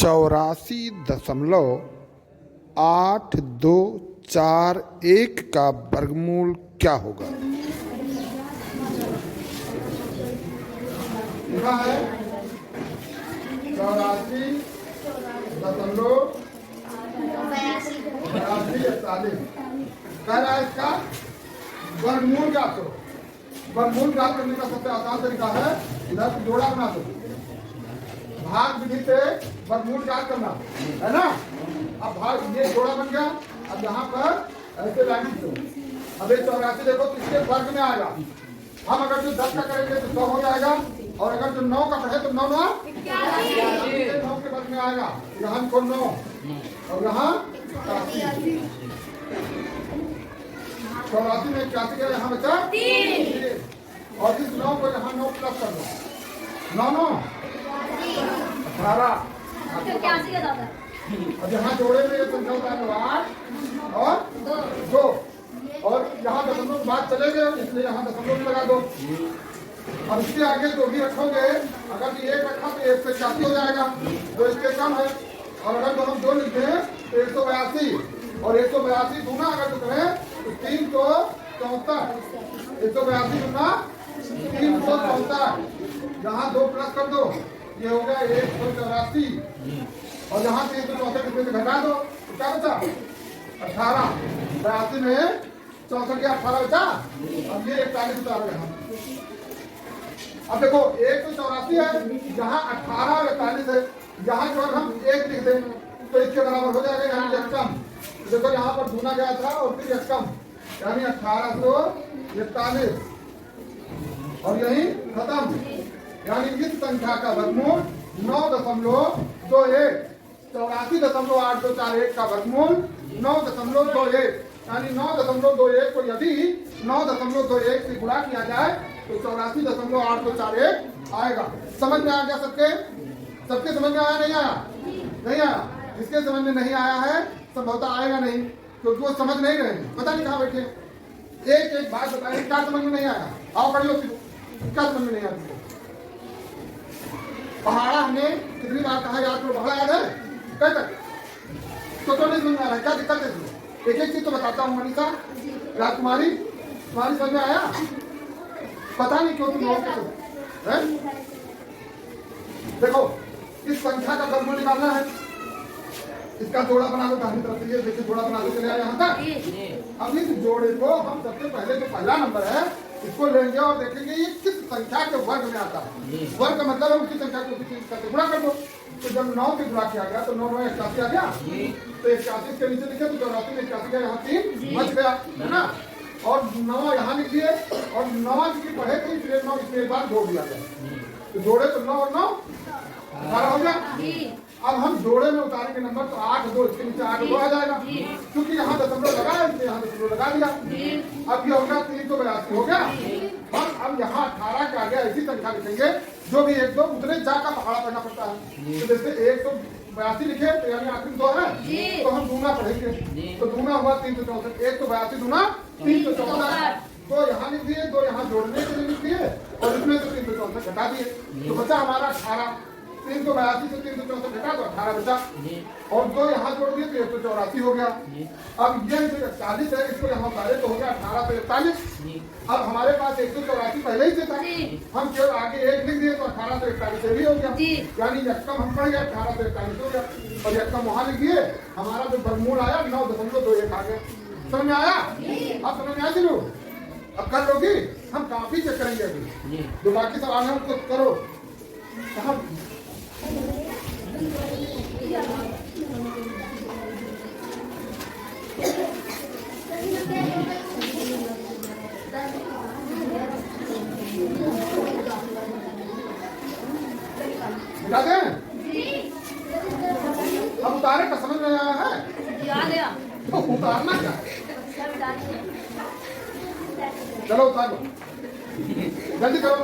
84.8241 का वर्गमूल क्या होगा? लिखा है 84.8241। कह रहा है इसका वर्गमूल ज्ञात करो। वर्गमूल ज्ञात करने का सबसे आसान तरीका है इधर जोड़ा बना दो। भाग विधि से वर्गमूल ज्ञात करना है ना। अब भाग ये जोड़ा बन गया। अब यहाँ पर ऐसे लाइन खींचो। अब ये 84 देखो तो इसके वर्ग में आएगा। हम अगर जो 10 का करेंगे तो 100 हो जाएगा और अगर जो 9 का पढ़े तो 9 9 के वर्ग में आएगा। यहाँ को 9 और यहाँ 84 में 81 का यहाँ बचा 3 और इस 9 को यहाँ 9 प्लस कर दो। 9 9 18 और यहाँ जोड़े में ये संख्या होता है 8 और 2 और यहाँ दशमलव के बाद चले गए इसलिए यहाँ दशमलव भी लगा दो। अब इसके आगे जो भी रखोगे अगर 1 रखा तो 1 से 81 हो जाएगा जो इसके कम है। और अगर जो हम 2 लिखते हैं तो 182 और 182 दूना अगर जो करें तो 364 182 दूना 364 यहाँ 2 प्लस कर दो ये हो गया 184 और यहाँ 364 इसमें से घटा दो तो क्या बचा 18 82 में 64 के 18 बचा। अब ये 41 उतारो यहाँ। अब देखो 184 है यहाँ 18 और 41 है यहाँ जो हम 1 लिख दें तो इसके बराबर हो जाएगा यानी एक कम। देखो यहाँ पर दूना गया था और फिर एक कम यानी 1841 और यही खत्म। यानी इस संख्या का वर्गमूल 9.21 84.8241 का वर्गमूल 9.21 यानी 9.21 को यदि 9.21 से गुणा किया जाए तो 84.8241 आएगा। समझ में आ गया सबके? सबके समझ में आया नहीं आया? नहीं आया। जिसके समझ में नहीं आया है संभवतः आएगा नहीं क्योंकि वो समझ नहीं रहे। पता नहीं कहाँ बैठे। एक एक बात बताइए क्या समझ में नहीं आया? आओ पढ़ लो फिर क्या समझ में नहीं आया? पहाड़ा हमने कितनी बार कहा याद करो। पहाड़ा याद है कब तक तो नहीं समझ में आ रहा है क्या दिक्कत है? एक एक चीज तो बताता हूँ। मनीषा राजकुमारी तुम्हारी समझ में आया? पता नहीं क्यों तुम लोग देखो इस संख्या का वर्गमूल निकालना है। इसका जोड़ा बना दो दाहिनी तरफ से। ये देखिए जोड़ा बना दो चले आए यहाँ तक। अब इस जोड़े को हम सबसे पहले जो पहला नंबर है इसको लेंगे और देखेंगे ये किस संख्या के वर्ग में आता है। वर्ग का मतलब है उसी संख्या को उसी संख्या से गुणा कर दो। तो जब 9 से गुणा किया गया तो 9 9 81 आ गया तो 81 के नीचे लिखे तो 84 में 81 का यहाँ 3 बच गया है ना। और 9 यहाँ लिख दिए और 9 की पढ़े थे इसलिए 9 इसमें एक बार जोड़ दिया गया तो जोड़े तो 9 और 9 18 हो गया। अब हम जोड़े में उतारेंगे नंबर तो 8 2 इसके नीचे 8 2 आ जाएगा क्योंकि यहाँ दशमलव लगा है इसलिए यहाँ दशमलव लगा दिया। अब ये होगा 382 हो गया। हम अब यहाँ 18 के आगे ऐसी संख्या लिखेंगे जो भी 1 2 उतने जा का पहाड़ा पढ़ना पड़ता है। तो जैसे 182 लिखे तो यानी आखिरी 2 है तो हम दूना पढ़ेंगे तो दूना हुआ 364 182 दूना 364 तो यहाँ लिख दिए 2 यहाँ जोड़ने के लिए लिख दिए और इसमें से 364 घटा दिए तो बचा हमारा 18। 382 से 364 घटा तो 18 बचा और 2 यहाँ जोड़ दिए तो 184 हो गया। अब ये जो 41 है इसको यहाँ उतारे तो हो गया 18 से 41। अब हमारे पास 184 पहले ही से था हम केवल आगे 1 लिख दिए तो 18 से 41 भी हो गया यानी यक्कम हम पढ़ गए 18 से 41 हो गया और यक्कम वहाँ लिख दिए। हमारा जो वर्गमूल आया 9.21 आ गया। समझ में आया? अब समझ में आया चलो अब कर लोगी। हम काफी चेक करेंगे अभी जो बाकी सवाल है उसको करो। कहाँ अब उतारे का समझ में आया है? तो उतारना क्या? चलो उतार लो जल्दी करो।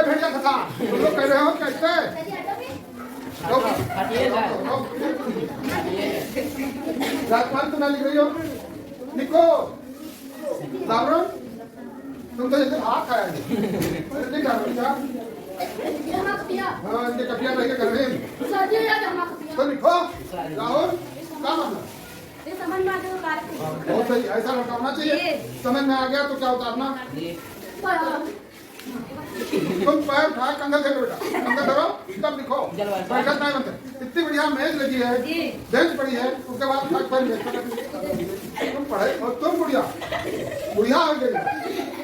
भैया खता तुम लोग कह रहे हो कैसे? राजकुमार तुम ना लिख रही हो लिखो। जागरण तुम तो जैसे हाथ खाया हाँ इनके कटिया रह के कर रहे हैं तो लिखो राहुल क्या मामला समझ में आ गया बहुत सही ऐसा लड़का होना चाहिए समझ में आ गया तो क्या उतारना तुम पैर उठा कंधा धरो बेटा कंधा धरो तब लिखो बैठक नहीं बनते इतनी बढ़िया मेज लगी है बेंच पड़ी है उसके बाद तुम पढ़े और तुम बुढ़िया बुढ़िया हो गई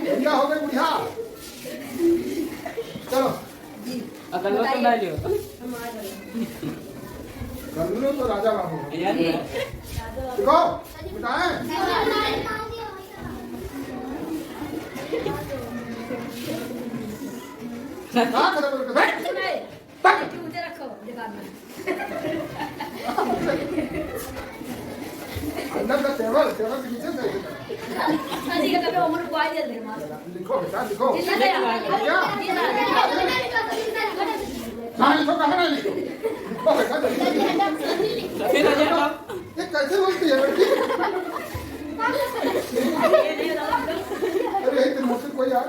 बुढ़िया हो गई बुढ़िया चलो कल्लू तो राजा बाबू देखो बताए अंदर का टेबल के नीचे से लिखो बेटा लिखो हाँ लिखो कहाँ नहीं लिखो बेटा ये कैसे बोलती है लड़की अरे तेरे मुझसे कोई यार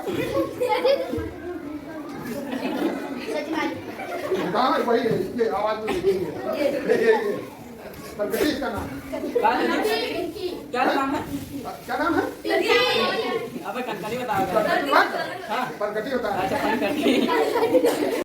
कहाँ वही है ये आवाज में ये प्रगति का नाम क्या नाम है? क्या नाम है अबे कनकनी बताओ। प्रगति होता है अच्छा कनकनी